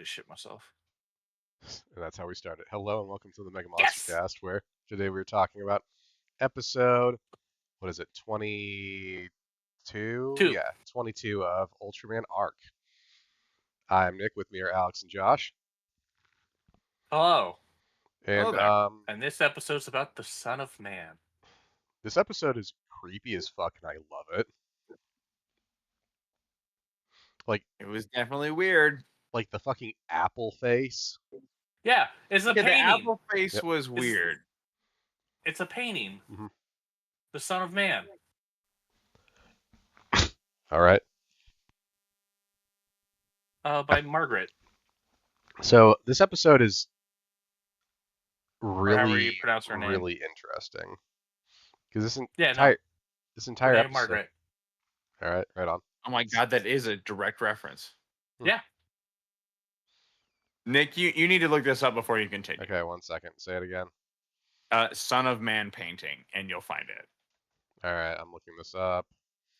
to shit myself. And that's how we started. Hello and welcome to the Yes! MegaMonsterCast, where today we're talking about episode, what is it, 22? 2. Yeah, 22 of Ultraman Arc. I'm Nick, with me are Alex and Josh. Hello. And there. And this episode's about the Son of Man. this episode is creepy as fuck, and I love it. It was definitely weird. Like the fucking apple face. Yeah, it's a Yeah, the painting. apple face Yep. was weird. It's a painting. Mhm. The Son of Man. All right. By Margaret. So this episode is Or however you really, pronounce her name. really interesting. Because this Yeah, entire Her name episode. Margaret. All right, right on. Oh my god, that is a direct reference. Yeah. Nick, you need to look this up before you continue. Okay, 1 second. Say it again. Son of Man painting, and you'll find it. All right, I'm looking this up.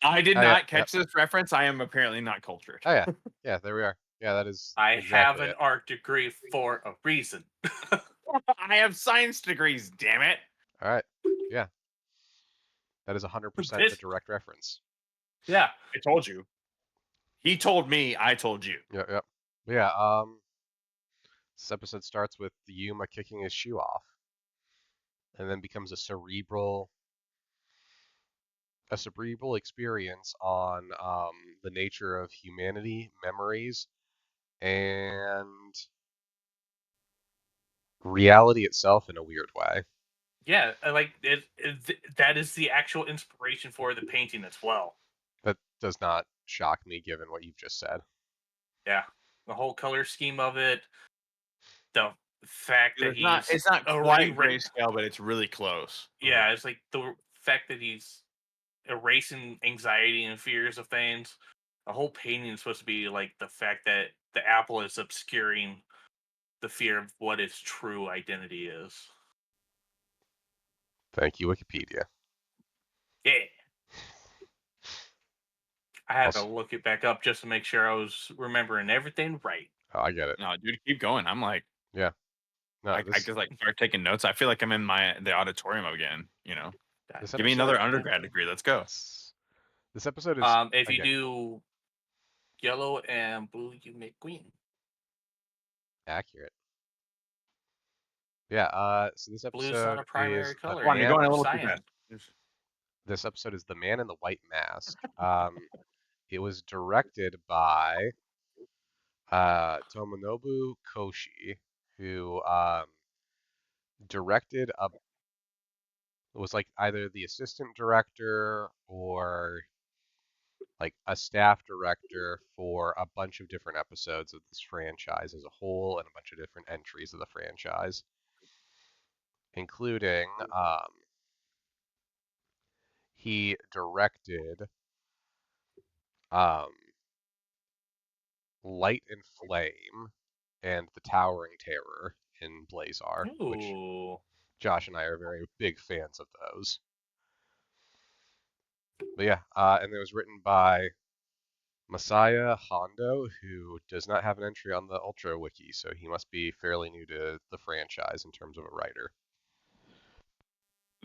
I did Oh, yeah, not catch this reference. I am apparently not cultured. Oh yeah, yeah. There we are. Yeah, that is. I exactly have an it. art degree for a reason. I have science degrees, damn it. All right. Yeah. That is 100% a direct reference. Yeah. I told you. He told me, I told you. Yep, yep. Yeah. This episode starts with Yuma kicking his shoe off, and then becomes a cerebral experience on the nature of humanity, memories, and reality itself in a weird way. Yeah, like that is the actual inspiration for the painting as well. That does not shock me, given what you've just said. Yeah, the whole color scheme of it, the fact that It's not quite grayscale, but it's really close. Yeah, it's like the fact that he's erasing anxiety and fears of things. The whole painting is supposed to be like the fact that the apple is obscuring the fear of what its true identity is. Thank you, Wikipedia. Yeah. I had to look it back up just to make sure I was remembering everything right. Oh, I get it. No, dude, keep going. I'm like, yeah. No, I just like start taking notes. I feel like I'm in the auditorium again. You know, give me another undergrad degree. Let's go. This episode is. If you do yellow and blue, you make green. Accurate. Yeah. So this episode Blue's not a primary is color. Come on, you're going a little too Science. fast. This episode is The Man in the White Mask. It was directed by Tomonobu Koshi, who directed was like either the assistant director or like a staff director for a bunch of different episodes of this franchise as a whole, and a bunch of different entries of the franchise, including he directed Light and Flame and The Towering Terror in Blazar, which Josh and I are very big fans of those. But yeah, and it was written by Masaya Hondo, who does not have an entry on the Ultra Wiki, so he must be fairly new to the franchise in terms of a writer.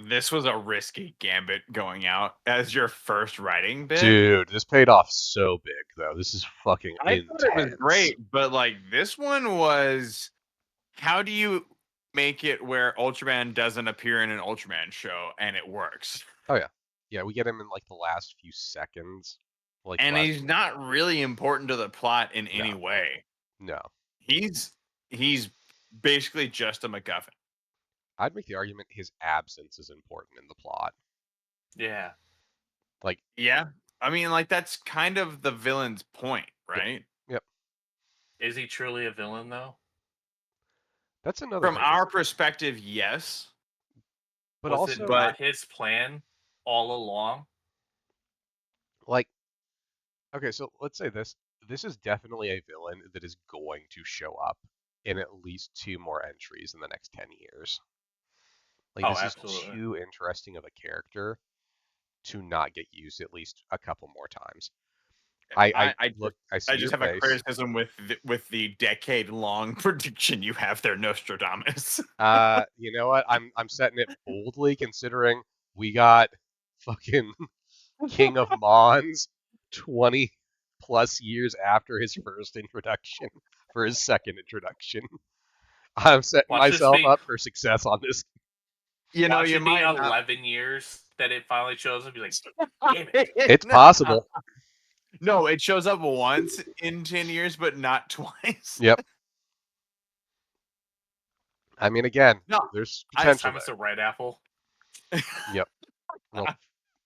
This was a risky gambit going out as your first writing bit. Dude, this paid off so big, though. This is fucking intense. I thought it was great, but like this one was, how do you make it where Ultraman doesn't appear in an Ultraman show and it works? Oh yeah. Yeah, we get him in like the last few seconds. Like, and he's not really important to the plot in any way. No. He's basically just a MacGuffin. I'd make the argument his absence is important in the plot. Yeah. Like, yeah. I mean, like, that's kind of the villain's point, right? Yep. Is he truly a villain, though? That's another From our perspective, yes. But was it not his plan all along? Like, okay, so let's say this. This is definitely a villain that is going to show up in at least 2 more entries in the next 10 years. Like, this is too interesting of a character to not get used at least a couple more times. I I look, I see I your just have a face. criticism with the decade-long prediction you have there, Nostradamus. You know what? I'm setting it boldly considering we got fucking King of Mons 20 plus years after his first introduction for his second introduction. I'm setting Watch this myself be. up for success on this. You know, Watch you it be might not. 11 years that it finally shows up. Be like, damn it. It's No. possible. No, it shows up once in 10 years, but not twice. Yep. I mean, again, No, there's I- This potential time it's there. a red apple. Yep.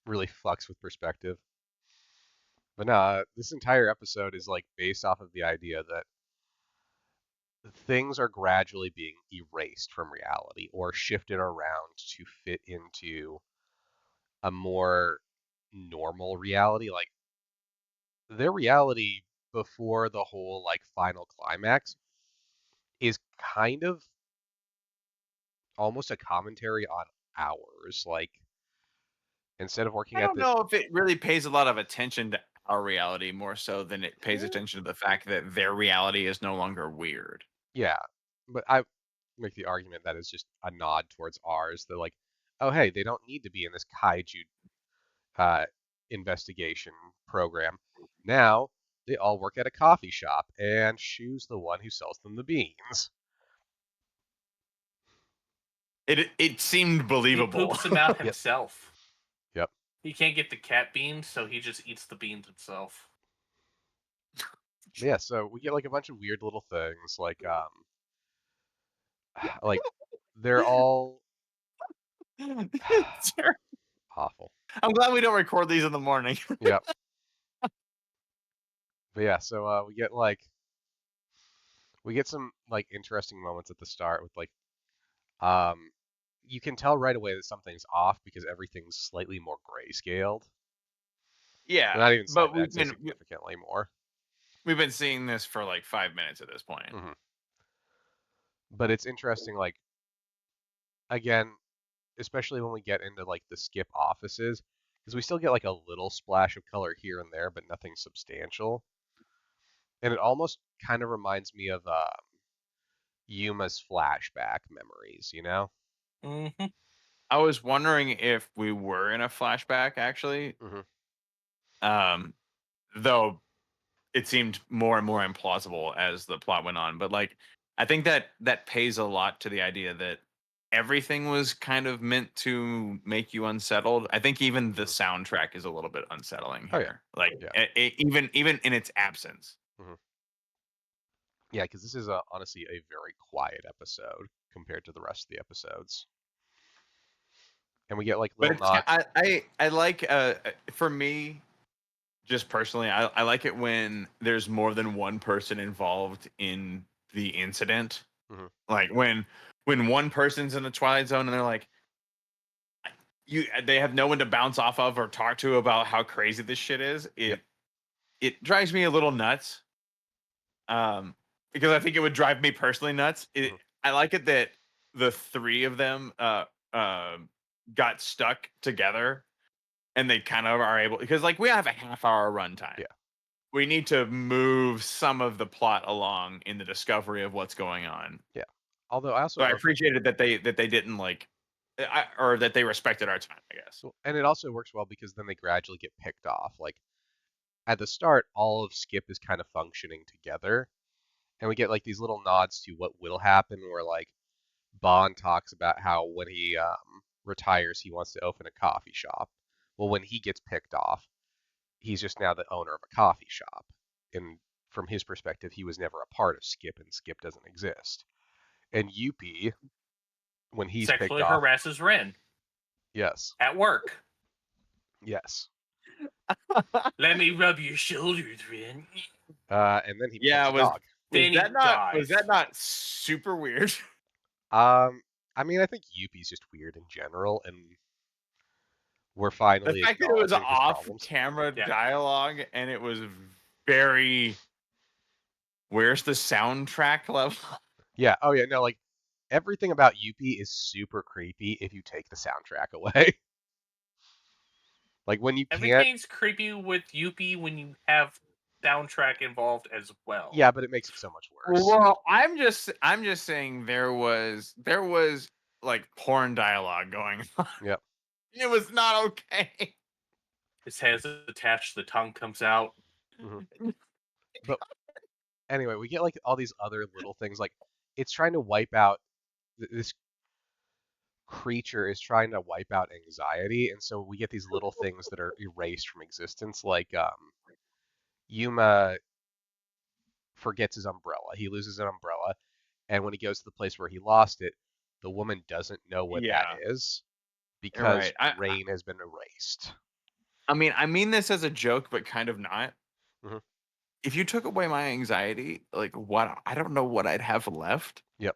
Really fucks with perspective. But no, this entire episode is like based off of the idea that things are gradually being erased from reality or shifted around to fit into a more normal reality. Like their reality before the whole like final climax is kind of almost a commentary on ours. Like instead of working I at don't the know if it really pays a lot of attention to our reality more so than it pays attention to the fact that their reality is no longer weird. yeah, but I make the argument that it's just a nod towards ours. They're like, oh hey, they don't need to be in this kaiju uh, investigation program. Now they all work at a coffee shop, and Shu's the one who sells them the beans. It seemed He believable. poops them out Yep. himself. Yep. He can't get the cat beans, so he just eats the beans himself. But yeah, so we get like a bunch of weird little things, like they're all Sure. awful. I'm glad we don't record these in the morning. Yep. But yeah, so we get some like interesting moments at the start with like um you can tell right away that something's off because everything's slightly more grayscaled. Yeah, Not even but slightly, I'd say significantly more. we've been seeing this for like 5 minutes at this point. Hmm. But it's interesting, like again, especially when we get into like the skip offices, because we still get like a little splash of color here and there, but nothing substantial. And it almost kind of reminds me of Yuma's flashback memories, you know? Mm-hmm. I was wondering if we were in a flashback actually, Hmm. though it seemed more and more implausible as the plot went on. But like, I think that pays a lot to the idea that everything was kind of meant to make you unsettled. I think even the soundtrack is a little bit unsettling Oh yeah, here. Like yeah. even in its absence. Hmm. Yeah, because this is honestly a very quiet episode compared to the rest of the episodes. And we get like But little it's nods. I like for me just personally I like it when there's more than one person involved in the incident. Hmm. Like when one person's in the Twilight Zone and they're like they have no one to bounce off of or talk to about how crazy this shit is. Yep. It drives me a little nuts. Because I think it would drive me personally nuts. Hmm. I like it that the three of them uh got stuck together and they kind of are able because like we have a half-hour runtime. Yeah. We need to move some of the plot along in the discovery of what's going on. Yeah. Although I also So I love that, appreciated that they didn't like or that they respected our time, I guess. and it also works well because then they gradually get picked off. Like at the start, all of Skip is kind of functioning together, and we get like these little nods to what will happen, where like Bond talks about how when he retires, he wants to open a coffee shop. Well, when he gets picked off, he's just now the owner of a coffee shop, and from his perspective, he was never a part of Skip, and Skip doesn't exist. And Yuppie, when he's picked Sexually off, harasses Ren yes, at work. yes, Let me rub your shoulders, Ren. and then he Yeah, becomes a dog. Then he was dies. that not super weird? I mean, I think Yuppie's just weird in general, and we're The finally fact that it was acknowledging his off problems. camera Yeah. dialogue and it was very where's the soundtrack level? Yeah. Oh yeah. No, like everything about Yuppie is super creepy if you take the soundtrack away. Like when you can't. Everything's creepy with Yuppie when you have soundtrack involved as well. Yeah, but it makes it so much worse. Well, I'm just saying there was like porn dialogue going on. Yep. It was not okay. His head is attached, the tongue comes out. But anyway, we get like all these other little things. Like it's trying to wipe out this creature is trying to wipe out anxiety, and so we get these little things that are erased from existence. Like Yuma forgets his umbrella. He loses an umbrella, and when he goes to the place where he lost it, the woman doesn't know what that Yeah. is because Right. rain has been erased. I mean this as a joke, but kind of not. Mhm. If you took away my anxiety, like what? I don't know what I'd have left. Yep.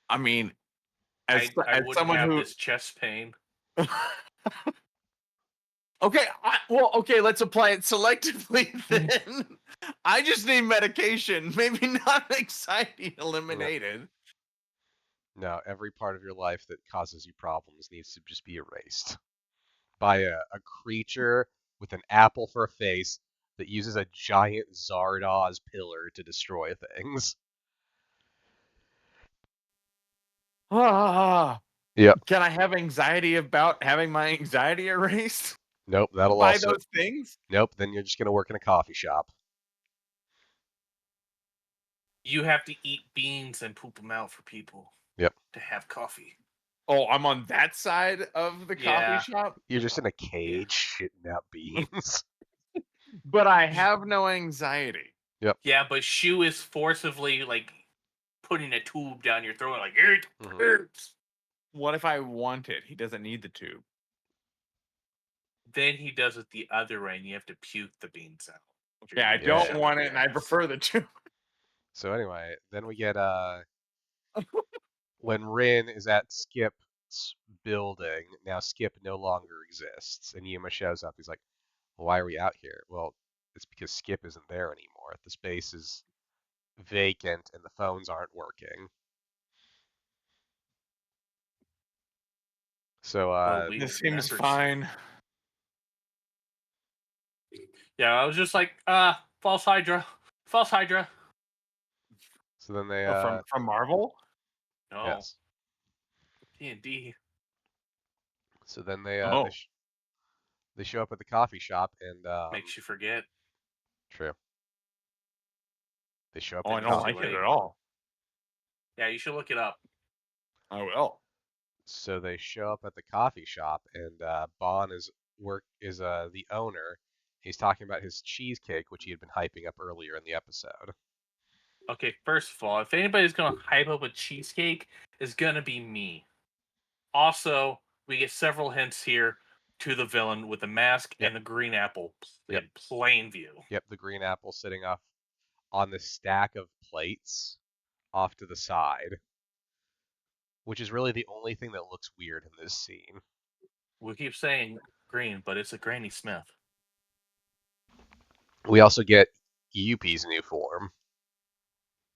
I mean, I as wouldn't someone have who this chest pain. Okay, okay, let's apply it selectively then. I just need medication, maybe not anxiety eliminated. No, every part of your life that causes you problems needs to just be erased by a creature with an apple for a face that uses a giant Zardoz pillar to destroy things. Ah, Yep. can I have anxiety about having my anxiety erased Nope, that'll by also. those things? Nope, then you're just gonna work in a coffee shop. You have to eat beans and poop them out for people. Yep. To have coffee. Oh, I'm on that side of the Yeah. coffee shop, You're just in a cage shitting out beans. but I have no anxiety. Yeah, but Shu is forcibly like putting a tube down your throat, like it hurts. What if I want it? He doesn't need the tube. Then he does it the other way, and you have to puke the beans out. Yeah, I Yeah. don't want it, and I prefer the tube. So anyway, then we get when Rin is at Skip's building. Now Skip no longer exists, and Yuma shows up. He's like, "Why are we out here?" Well, it's because Skip isn't there anymore. The space is vacant, and the phones aren't working. So Well, we This seems remember fine. Yeah, I was just like, false Hydra. False Hydra. so then they From Marvel? No. yes. D&D. So then they Oh. they show up at the coffee shop and Makes you forget. true. They show up. Oh, I at the don't coffee like it late. at all. Yeah, you should look it up. I will. So they show up at the coffee shop, and Bon is the owner. He's talking about his cheesecake, which he had been hyping up earlier in the episode. Okay, first of all, if anybody's gonna hype up a cheesecake, it's gonna be me. Also, we get several hints here to the villain with the mask Yep. and the green apple Yep. in plain view. Yep, the green apple sitting off on the stack of plates off to the side, which is really the only thing that looks weird in this scene. We keep saying green, but it's a Granny Smith. We also get Yuppie's new form.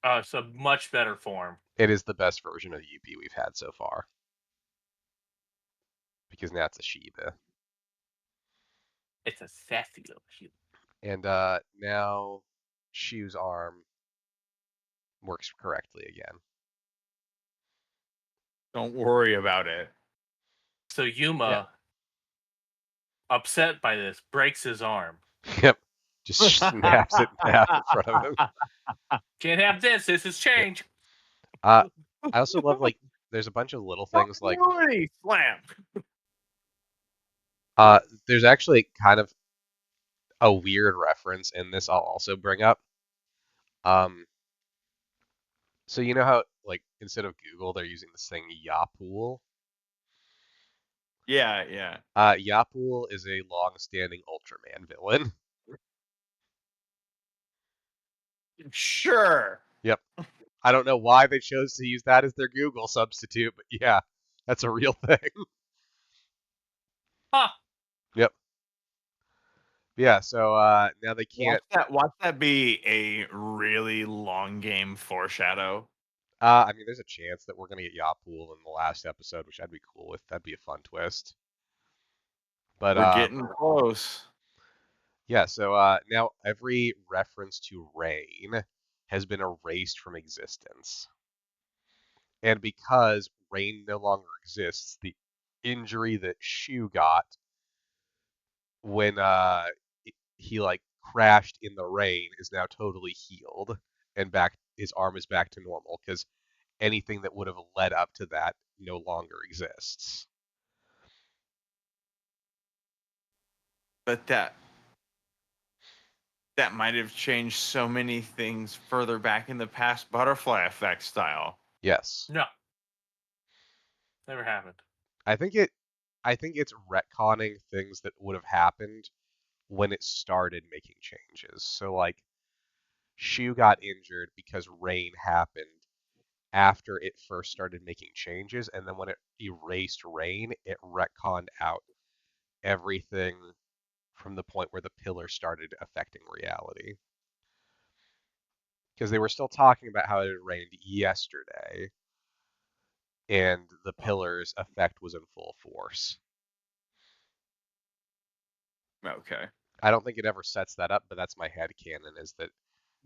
It's a much better form. It is the best version of Yuppie we've had so far. Because now it's a Shiba. It's a sassy little Shiba. And now Shu's arm works correctly again. Don't worry about it. So Yuma, upset by this, breaks his arm. Yep. Just snaps it in half in front of him. Can't have this. This is change. I also love, like, there's a bunch of little things like slam. there's actually kind of a weird reference in this I'll also bring up. So you know how, like, instead of Google they're using this thing Yapool? Yeah, yeah. Yapool is a long-standing Ultraman villain. Sure. Yep. I don't know why they chose to use that as their Google substitute, but yeah, that's a real thing. Huh. Yep. Yeah, so now they can't. Watch that be a really long game foreshadow. I mean, there's a chance that we're gonna get Yapool in the last episode, which I'd be cool with. That'd be a fun twist. But We're getting close. Yeah, so now every reference to rain has been erased from existence. And because rain no longer exists, the injury that Shu got when he like crashed in the rain is now totally healed and back his arm is back to normal because anything that would have led up to that no longer exists. But that might have changed so many things further back in the past, butterfly effect style. Yes. No, never happened. I think it's retconning things that would have happened when it started making changes. So like Shu got injured because rain happened after it first started making changes, and then when it erased rain, it retconned out everything from the point where the pillar started affecting reality. Because they were still talking about how it had rained yesterday, and the pillar's effect was in full force. Okay. I don't think it ever sets that up, but that's my headcanon, is that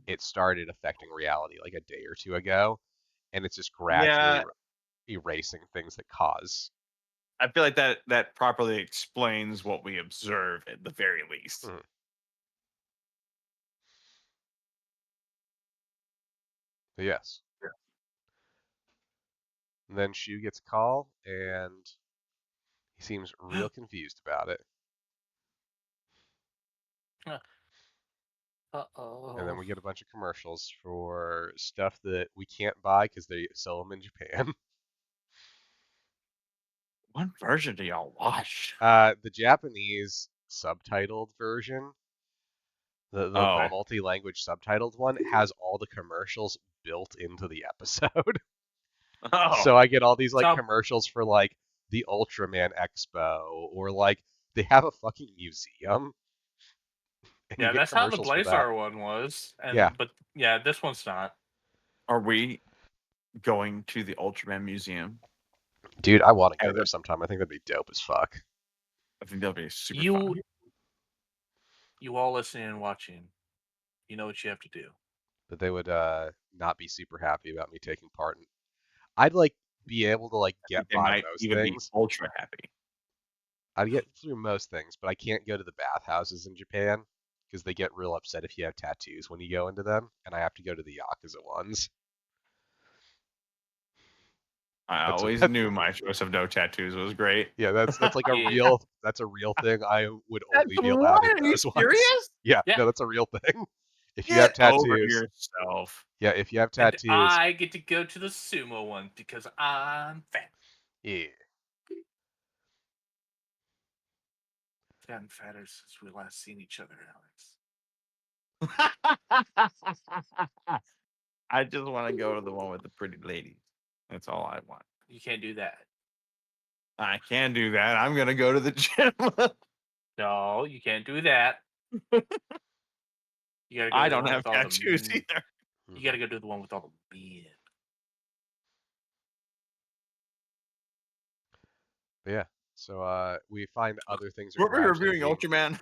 it started affecting reality like a day or two ago, and it's just gradually Yeah, erasing things that cause. I feel like that properly explains what we observe at the very least. Mhm. But yes. And then Shu gets a call, and he seems real confused about it. And then Uh-oh. we get a bunch of commercials for stuff that we can't buy because they sell them in Japan. What version do y'all watch? The Japanese subtitled version, the Oh, multi-language subtitled one, has all the commercials built into the episode. oh, So I get all these like So commercials for like the Ultraman Expo, or like they have a fucking museum and you yeah, get that's how the commercials for that. Blazar one was, Yeah, but yeah, this one's not. are we going to the Ultraman Museum? dude, I want to go As there a, sometime. I think that'd be dope as fuck. I think that'll be super You fun. you all listening and watching, you know what you have to do. But they would not be super happy about me taking part in. I'd like be able to like I get think they by might most even be things. ultra happy. I'd get through most things, but I can't go to the bathhouses in Japan because they get real upset if you have tattoos when you go into them, and I have to go to the Yakuza ones. I That's a, always knew my choice of no tattoos was great. yeah, that's like a Yeah. real thing. I would That's only be allowed what? in Are you those ones. serious? Yeah, Yeah, no, that's a real thing. If you have Get over tattoos, yourself. yeah, if you have and tattoos, I get to go to the sumo one because I'm fat. yeah. I've gotten fatter since we last seen each other, Alex. I just want to go to the one with the pretty ladies. That's all I want. You can't do that. I can do that. I'm gonna go to the gym. No, you can't do that. You gotta go I to the don't one have with all the. tattoos either. You Mhm. gotta go to the one with all the men. But yeah, so we find other things are Were we gradually reviewing being Ultraman?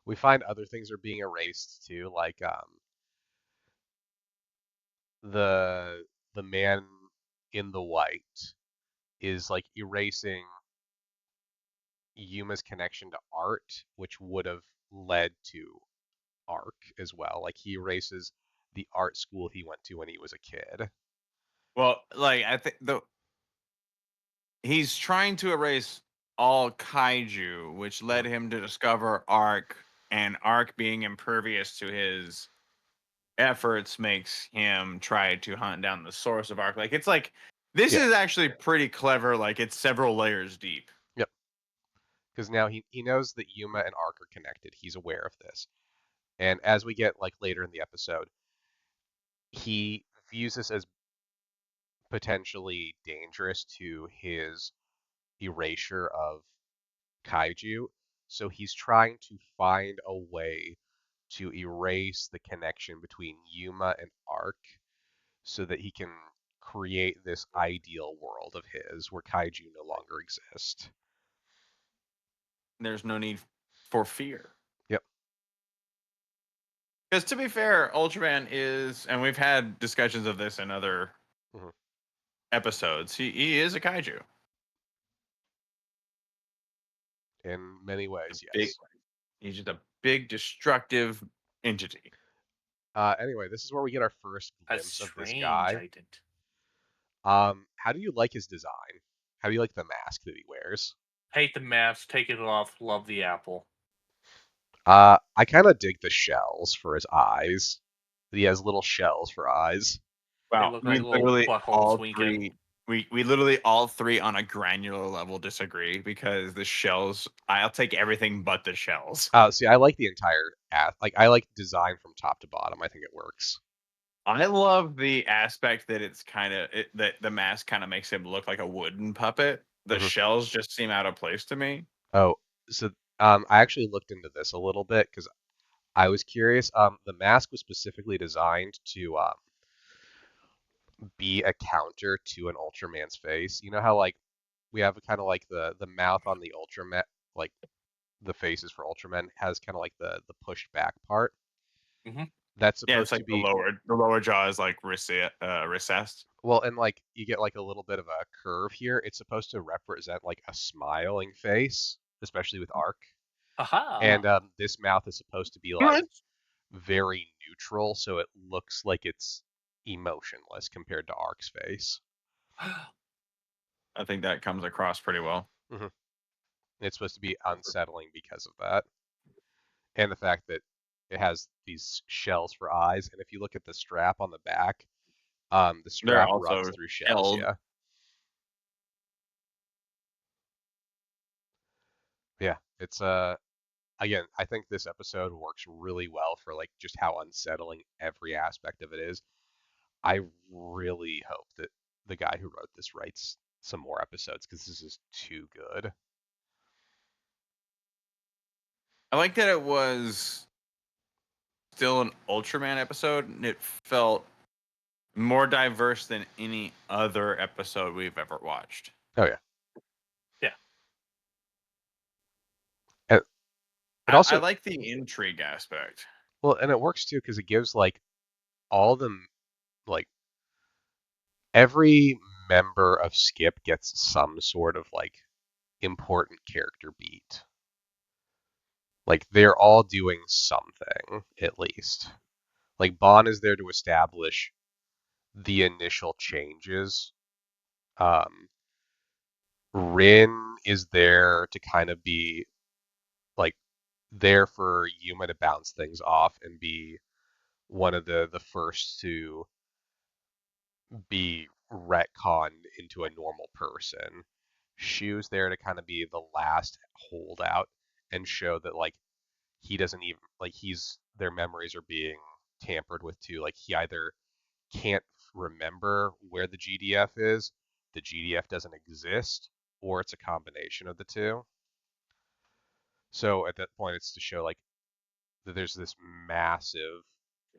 we find other things are being erased too, like the the man in the white is like erasing Yuma's connection to art, which would have led to Arc as well. Like he erases the art school he went to when he was a kid. Well, like I think he's trying to erase all kaiju, which led Mhm. him to discover Arc, and Arc being impervious to his efforts makes him try to hunt down the source of Arc. Like it's like this Yeah, is actually pretty clever. Like it's several layers deep. yep. Because now he knows that Yuma and Arc are connected. He's aware of this. And as we get like later in the episode, he views this as potentially dangerous to his erasure of kaiju. So he's trying to find a way to erase the connection between Yuma and Arc so that he can create this ideal world of his where kaiju no longer exist. There's no need for fear. Yep. Because to be fair, Ultraman is, and we've had discussions of this in other Mhm. episodes. He is a kaiju. In many ways, Big, yes. he's just a big destructive entity. Anyway, this is where we get our first A glimpse of this strange guy. ident. How do you like his design? How do you like the mask that he wears? Hate the mask, take it off, love the apple. I kind of dig the shells for his eyes. He has little shells for eyes. They Wow, look we like little literally buttholes all winking. three. We literally all three on a granular level disagree because the shells. I'll take everything but the shells. See, I like the entire I like design from top to bottom. I think it works. I love the aspect that it's kind of that the mask kind of makes him look like a wooden puppet. The Mhm. shells just seem out of place to me. Oh, so I actually looked into this a little bit because I was curious. The mask was specifically designed to be a counter to an Ultraman's face. You know how like we have kind of like the mouth on the Ultraman, like the faces for Ultraman has kind of like the pushed back part. Hmm. That's Yeah, it's supposed to like be the lower jaw is like recessed. well, and like you get like a little bit of a curve here. It's supposed to represent like a smiling face, especially with Arc. Aha! And this mouth is supposed to be like Good. very neutral, so it looks like it's emotionless compared to Arc's face. I think that comes across pretty well. hmm It's supposed to be unsettling because of that, and the fact that it has these shells for eyes. And if you look at the strap on the back, the They're strap runs also through shells. shelled. Yeah, yeah. It's again, I think this episode works really well for like just how unsettling every aspect of it is. I really hope that the guy who wrote this writes some more episodes because this is too good. I like that it was still an Ultraman episode, and it felt more diverse than any other episode we've ever watched. Oh yeah. Yeah. And it I also like the intrigue aspect. well, and it works too because it gives like all the like every member of Skip gets some sort of like important character beat. Like they're all doing something at least. Like Bon is there to establish the initial changes. Um, Rin is there to kind of be like there for Yuma to bounce things off and be one of the first to be retconned into a normal person. Shu's there to kind of be the last holdout and show that like he doesn't even like he's their memories are being tampered with too. Like he either can't remember where the GDF is, the GDF doesn't exist, or it's a combination of the two. So at that point, it's to show like that there's this massive,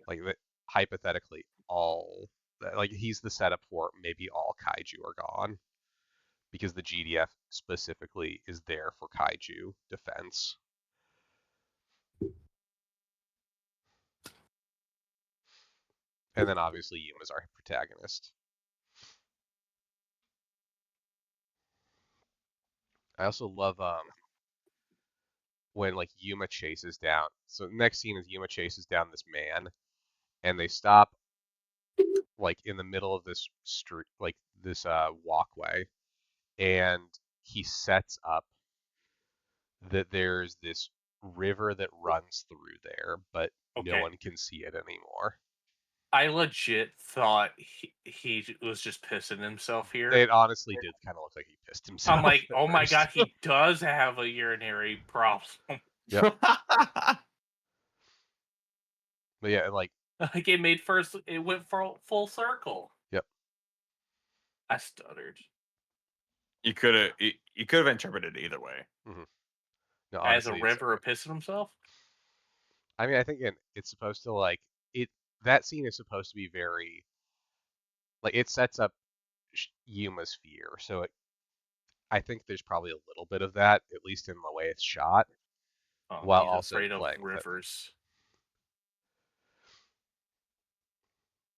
like that hypothetically all like he's the setup for maybe all kaiju are gone because the GDF specifically is there for kaiju defense. And then obviously Yuma's our protagonist. I also love when like Yuma chases down. So the next scene is Yuma chases down this man, and they stop like in the middle of this street, like this walkway, and he sets up that there's this river that runs through there, but no Okay. one can see it anymore. I legit thought he was just pissing himself here. It honestly did kind of look like he pissed himself I'm like, at oh my god, first. he does have a urinary problem. Yep. But yeah, like Like it made first, it went full circle. yep. I stuttered. You could have interpreted it either way. hmm No, As a honestly, it's river pissing himself. I mean, I think it's supposed to like it. That scene is supposed to be very like it sets up Yuma's fear. So I think there's probably a little bit of that, at least in the way it's shot, Oh, while he's also afraid of playing with it. rivers.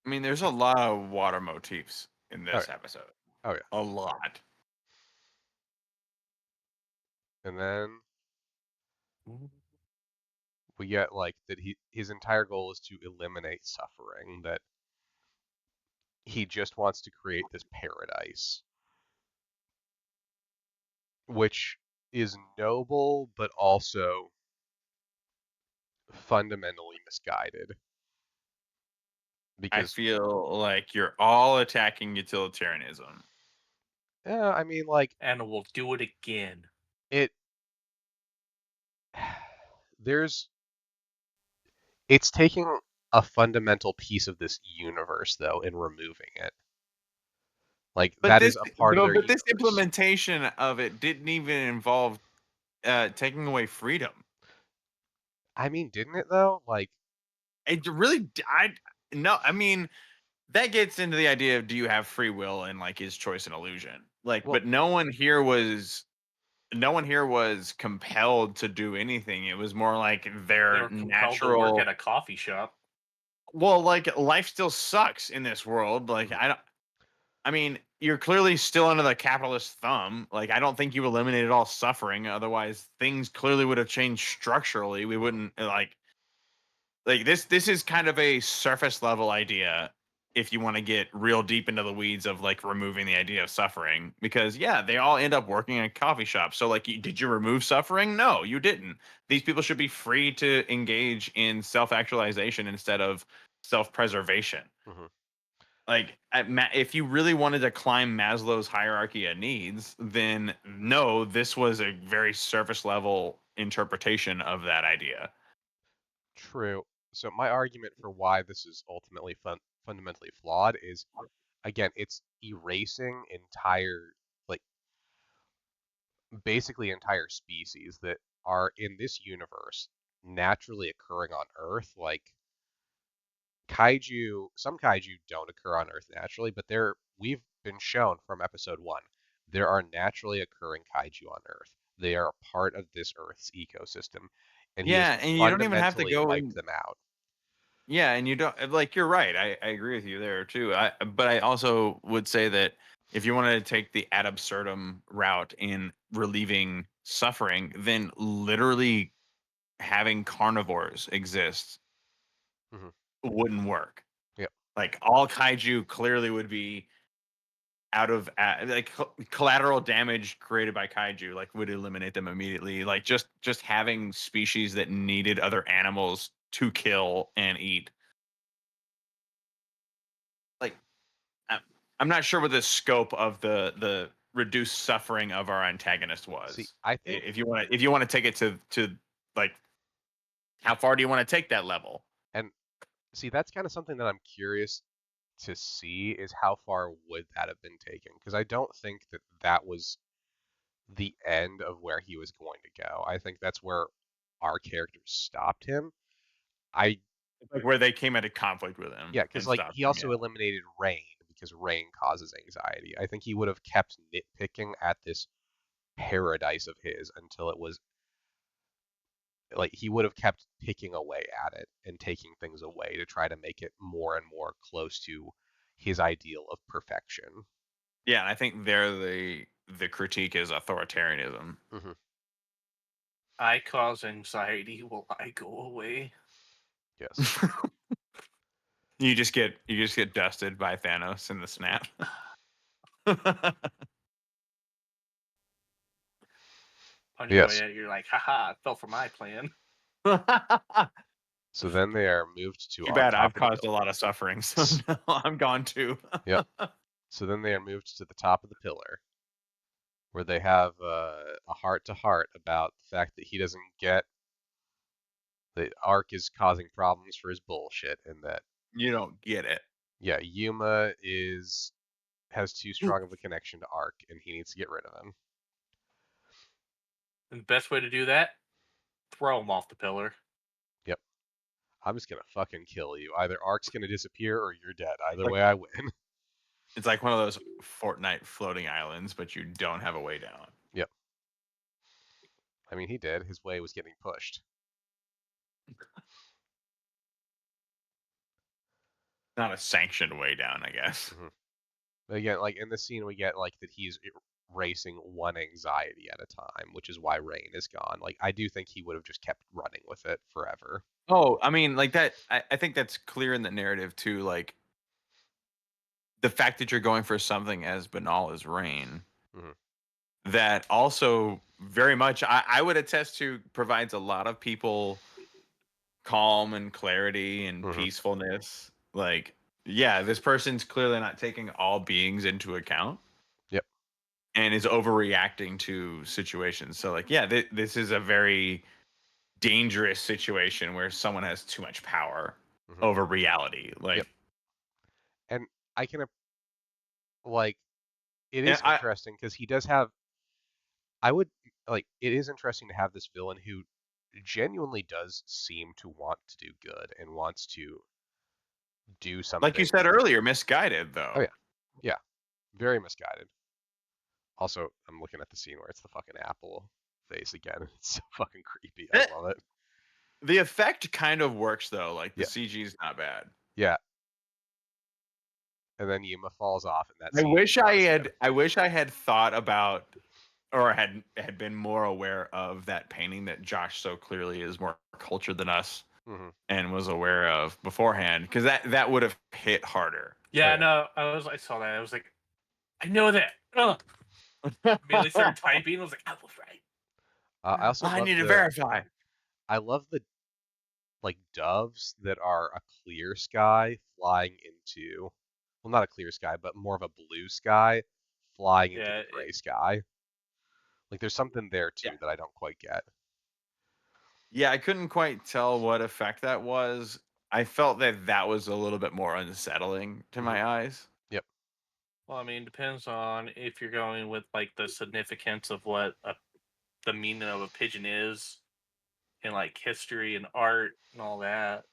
I mean, there's a lot of water motifs in Oh, this episode. oh yeah. A lot. And then Mhm. we get like that his entire goal is to eliminate suffering, that he just wants to create this paradise, which is noble but also fundamentally misguided. I Because feel like you're all attacking utilitarianism. I mean, like And we'll do it again. it it's taking a fundamental piece of this universe though and removing it. Like But that this, is a part of their this universe. implementation of it didn't even involve taking away freedom. I mean, didn't it though? Like, It really, no. I mean, that gets into the idea of do you have free will and like is choice an illusion? Like, well, but no one here was compelled to do anything. It was more like They their were compelled to work natural. at a coffee shop. Well, like life still sucks in this world. Like Mhm. I don't. I mean, you're clearly still under the capitalist thumb. Like I don't think you eliminated all suffering. Otherwise, things clearly would have changed structurally. We wouldn't like this. This is kind of a surface level idea. If you want to get real deep into the weeds of like removing the idea of suffering, because yeah, they all end up working in a coffee shop. So like, did you remove suffering? No, you didn't. These people should be free to engage in self-actualization instead of self-preservation. Mhm. Like, if you really wanted to climb Maslow's hierarchy of needs, then no, this was a very surface level interpretation of that idea. True. So my argument for why this is ultimately fundamentally flawed is, again, it's erasing entire, like, basically entire species that are in this universe naturally occurring on Earth. Like kaiju, some kaiju don't occur on Earth naturally, but we've been shown from episode 1, there are naturally occurring kaiju on Earth. They are a part of this Earth's ecosystem, and he has Yeah, and you don't even have to fundamentally go wiped in. them out. Yeah, and you don't like you're right. I agree with you there too. But I also would say that if you wanted to take the ad absurdum route in relieving suffering, then literally having carnivores exist Mhm. wouldn't work. Yep. Like all kaiju clearly would be out of like collateral damage created by kaiju like would eliminate them immediately. Like just having species that needed other animals to kill and eat. Like I- I'm not sure what the scope of the reduced suffering of our antagonist See, was. I think, If you want to take it to like how far do you want to take that level? and see, that's kind of something that I'm curious to see is how far would that have been taken? Because I don't think that that was the end of where he was going to go. I think that's where our characters stopped him. I Like where they came into conflict with him Yeah, because and like stopped he him. Yeah. also eliminated rain because rain causes anxiety. I think he would have kept nitpicking at this paradise of his until it was like he would have kept picking away at it and taking things away to try to make it more and more close to his ideal of perfection. Yeah, and I think there the critique is authoritarianism. Hmm. I cause anxiety. Will I go away? Yes. You just get dusted by Thanos in the snap. Punch away Yes. at you're like, haha, it fell for my plan. So then they are moved to Too on bad I've top of the caused a building. lot of suffering, so no, I'm gone too. Yep. So then they are moved to the top of the pillar, where they have a heart to heart about the fact that he doesn't get that Ark is causing problems for his bullshit, and that You don't get it. yeah, Yuma has too strong of a connection to Ark, and he needs to get rid of him. And the best way to do that, throw him off the pillar. Yep. I'm just gonna fucking kill you. Either Ark's gonna disappear or you're dead. Either Like way, I win. it's like one of those Fortnite floating islands, but you don't have a way down. Yep. I mean, he did. His way was getting pushed. not a sanctioned way down, I guess. Mhm. But again, like in this scene, we get like that he's racing one anxiety at a time, which is why Rain is gone. Like I do think he would have just kept running with it forever. Oh, I mean, like that. I think that's clear in the narrative too. Like the fact that you're going for something as banal as rain, Mhm. that also very much I would attest to provides a lot of people calm and clarity and Mhm. peacefulness. Like, yeah, this person's clearly not taking all beings into account Yep. and is overreacting to situations. So, like, yeah, this is a very dangerous situation where someone has too much power Mhm. over reality. Yep. Like, And I can like it and is interesting because he does have. I would like it is interesting to have this villain who genuinely does seem to want to do good and wants to do like you something. said earlier, misguided Oh though. yeah, yeah, very misguided. Also, I'm looking at the scene where it's the fucking apple face again. It's so fucking creepy. I Eh, love it. The effect kind of works though. Like the Yeah, CG is not bad. yeah. And then Yuma falls off, and that I CG wish not I as had. good. I wish I had thought about or had been more aware of that painting that Josh so clearly is more cultured than us Hmm. and was aware of beforehand, because that would have hit harder. Oh Yeah, yeah. no, I saw that. I was like, I know that. Ugh. Immediately started typing. I was like, I was right. I also I love need to the. verify. I love the like doves that are a clear sky flying into. Well, not a clear sky, but more of a blue sky flying into Yeah, the gray sky. Like there's something there Yeah. too that I don't quite get. Yeah, I couldn't quite tell what effect that was. I felt that was a little bit more unsettling to Hmm. my eyes. Yep. well, I mean, depends on if you're going with like the significance of what the meaning of a pigeon is in like history and art and all that.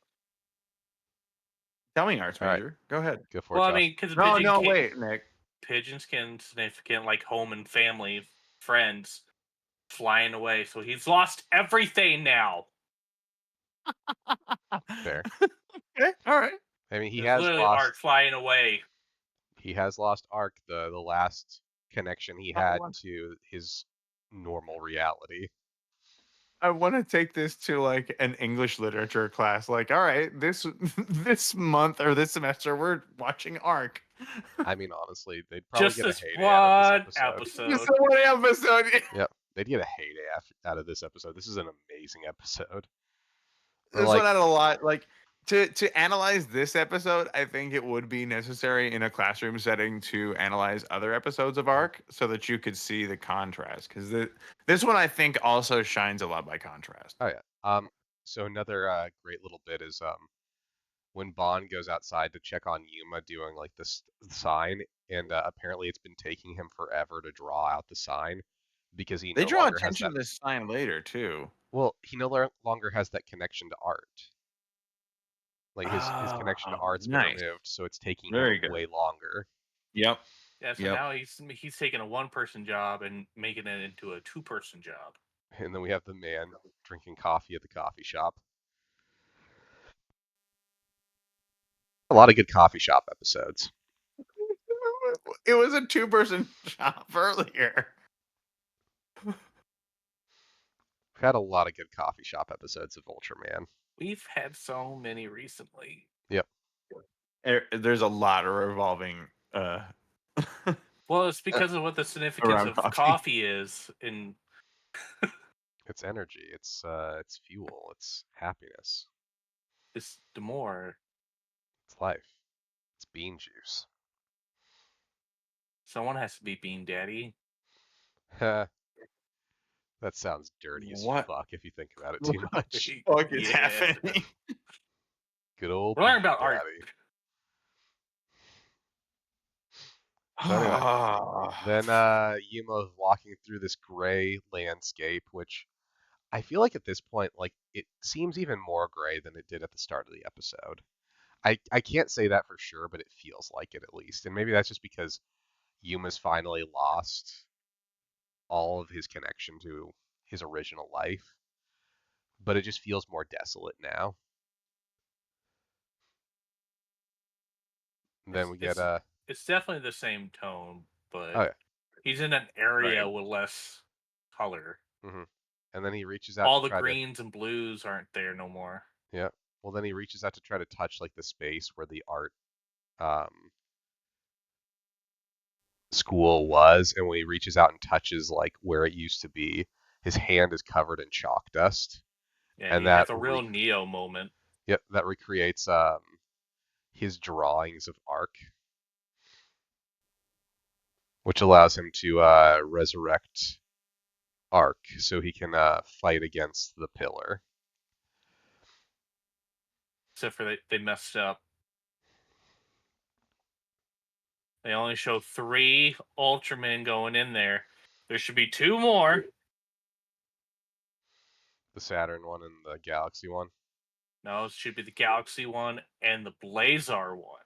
Tell me, Arts All right, Major. Go ahead. go for it, Well, I Josh. mean, because a No, pigeon no, can wait, Nick. pigeons can significant like home and family, friends flying away. So he's lost everything now. Fair. Okay, all right. I mean, It's literally art flying away. he has lost Ark, the last connection he had to his normal reality. I want to take this to like an English literature class. Like, all right, this this month or this semester, we're watching Arc. I mean, honestly, they'd probably Just get a this heyday out of this one episode. This episode. is one episode. Yep, they'd get a heyday out of this episode. This is an amazing episode. But This one like, had a lot. Like to analyze this episode, I think it would be necessary in a classroom setting to analyze other episodes of mhm. Arc so that you could see the contrast. Because this one, I think, also shines a lot by contrast. Oh yeah. So another great little bit is when Bond goes outside to check on Yuma doing like this sign, and apparently it's been taking him forever to draw out the sign because he They no draw longer has attention that. to this sign later too. Well, he no longer has that connection to art. Like his connection to Oh, art's been nice. removed, so it's taking him Very good. way longer. Yep. Yeah, so Yep. now he's taking a one-person job and making it into a two-person job. And then we have the man drinking coffee at the coffee shop. A lot of good coffee shop episodes. It was a two-person job earlier. We've had a lot of good coffee shop episodes of Ultraman. We've had so many recently. Yep. There's a lot of revolving Well, it's because of what the significance around of coffee. coffee is in It's energy. It's fuel. It's happiness. this Demore. It's life. It's bean juice. Someone has to be Bean Daddy. That sounds dirty as What fuck if you think about it too much. the fuck is Yeah. happening? Good old We're learning Bean about art. Daddy. So anyway, then Yuma's walking through this gray landscape, which I feel like at this point, like it seems even more gray than it did at the start of the episode. I can't say that for sure, but it feels like it at least. And maybe that's just because Yuma's finally lost all of his connection to his original life, but it just feels more desolate now. Then we get It's definitely the same tone, but oh yeah. he's in an area Right. with less color. And then he reaches out All to the try greens and blues aren't there no more. to yeah. Well, then he reaches out to try to touch like the space where the art um school was, and when he reaches out and touches like where it used to be, his hand is covered in chalk dust, Yeah, and he has a real Neo moment. Yep, that recreates his drawings of Ark, which allows him to resurrect Ark so he can fight against the Pillar. Except for they messed up. They only show 3 Ultramen going in there. There should be 2 more. The Saturn one and the Galaxy one. No, it should be the Galaxy one and the Blazar one.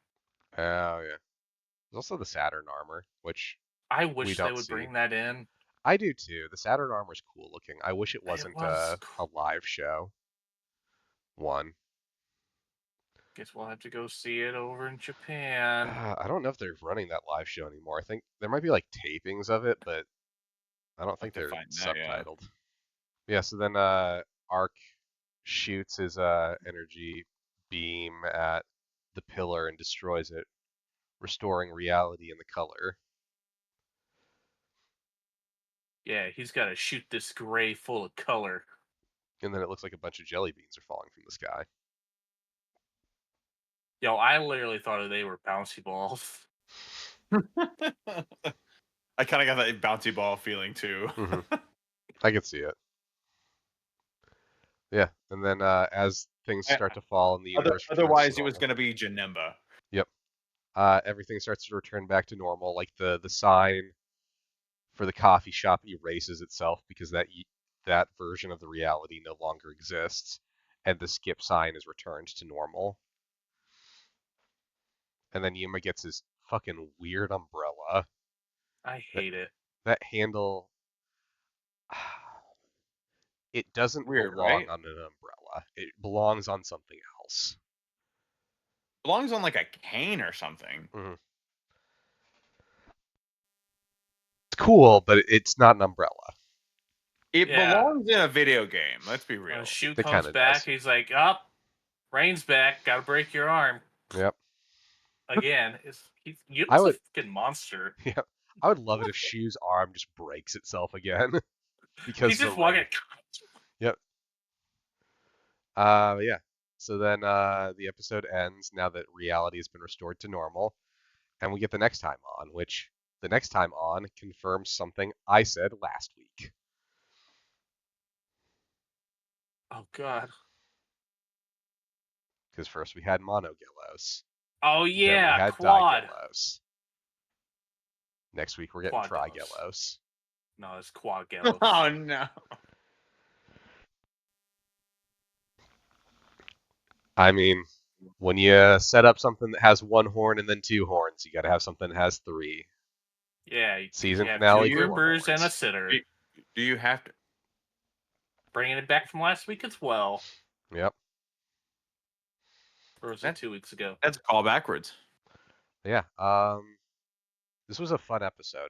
Oh yeah. There's also the Saturn armor, which I we wish they don't would see. bring that in. I do too. The Saturn armor's cool looking. I wish it wasn't was a live show one. Guess we'll have to go see it over in Japan. I don't know if they're running that live show anymore. I think there might be like tapings of it, but I don't think they're subtitled. Yeah, so then Ark shoots his energy beam at the pillar and destroys it, restoring reality in the color. Yeah, he's got to shoot this gray full of color. And then it looks like a bunch of jelly beans are falling from the sky. Yo, I literally thought they were bouncy balls. I kind of got that bouncy ball feeling too. I could see it. Yeah, and then as things start to fall in the universe, otherwise it was going to be Janemba. Yep. Everything starts to return back to normal. Like the sign for the coffee shop erases itself because that version of the reality no longer exists, and the skip sign is returned to normal. And then Yuma gets his fucking weird umbrella. I hate it. That handle, it doesn't Weird, belong right? on an umbrella. It belongs on something else. Belongs on like a cane or something. It's cool, but it's not an umbrella. It belongs in a video game. Let's be real. When Shu It comes kinda back, does. he's like, "Up, Rain's back. Gotta break your arm." Yep. Again, he's I a would- fucking monster. Yeah, I would love it if Shu's arm just breaks itself again because He's of just the walking. rain. Yep. Yeah. So then the episode ends now that reality has been restored to normal, and we get the next time on, which the next time on confirms something I said last week. Oh God. Because first we had Monogelos. Oh Then yeah, we had Quad. Digelos. Next week we're getting Quad-gelos. Trigelos. No, it's Quad-gelos. Oh no. I mean, when you set up something that has 1 horn and then 2 horns, you got to have something that has 3. Yeah, Season you have finale, 2 4 groupers and a horns. sitter. Do you have to? Bringing it back from last week as well. Yep. Or was it 2 weeks ago? That's a call backwards. Yeah. This was a fun episode.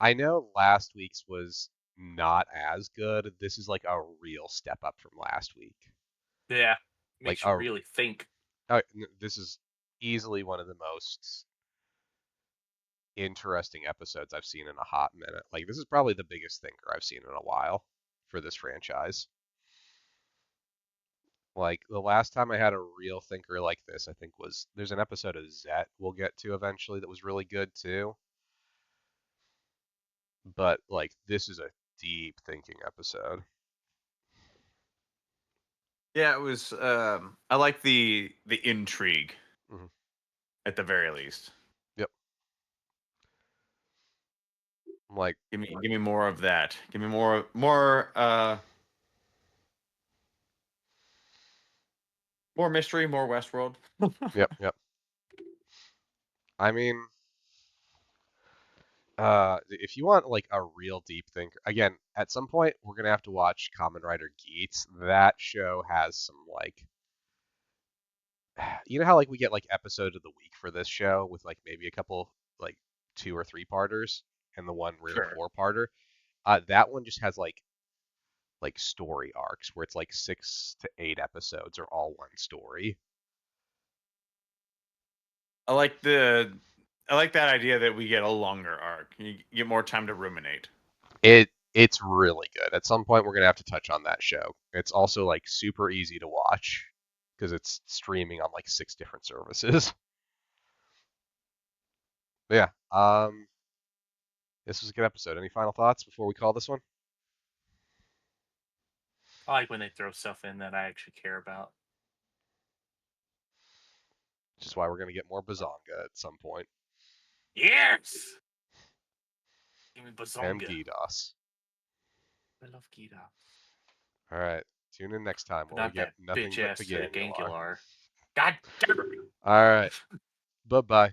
I know last week's was not as good. This is like a real step up from last week. Yeah. Makes Like you really think. This is easily one of the most interesting episodes I've seen in a hot minute. Like, this is probably the biggest thinker I've seen in a while for this franchise. Like, the last time I had a real thinker like this, I think there's an episode of Zet we'll get to eventually that was really good too. But, like, this is a deep thinking episode. Yeah, it was. I like the intrigue, at the very least. Yep. Like, give me more of that. Give me more. More mystery, more Westworld. Yep. I mean, if you want like a real deep thinker, again, at some point we're gonna have to watch Kamen Rider Geats. That show has some like you know how like we get like episode of the week for this show with like maybe a couple like 2 or 3 parters and the one real Sure. 4-parter. That one just has like story arcs where it's like 6 to 8 episodes are all one story. I like that idea that we get a longer arc. You get more time to ruminate. It's really good. At some point we're gonna have to touch on that show. It's also like super easy to watch because it's streaming on like 6 different services. But yeah, this was a good episode. Any final thoughts before we call this one? I like when they throw stuff in that I actually care about. Which is why we're gonna get more Bazonga at some point. Yes! Give me And Bazonga. Gidos. I love Gita. All right, tune in next time But when we not get that nothing bitch but ass Beginning. Gangular. God damn it! All right, bye bye.